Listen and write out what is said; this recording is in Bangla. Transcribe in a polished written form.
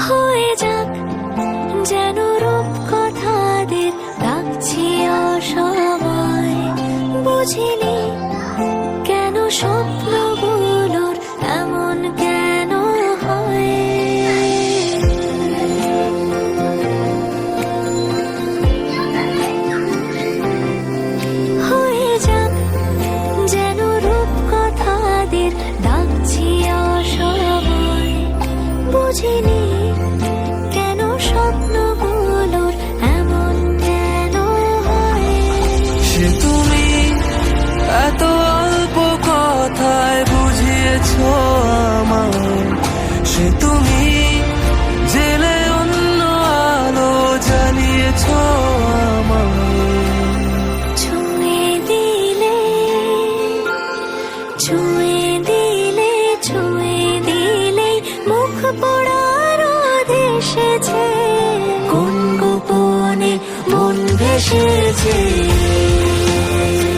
হয়ে যাক যেন রূপকথাদের ডাকছি অসময়, বুঝিনি কেন স্বপ্নগুলোর এমন কেন হয়। হয়ে যাক যেন রূপকথাদের ডাকছি অসময়, বুঝিনি কেন স্বপ্নগুলোর এমন কেন হয়। সে তুমি এত অল্প কথায় বুঝিয়েছো আমায়, সে তুমি জেলে অন্য আলো জ্বালিয়েছো আমায়। ছুঁয়ে দিলে ছুঁয়ে দিলে ছুঁয়ে দিলে মুখ পোড়ার এসেছে, কোন গোপনে মন ভেসেছে।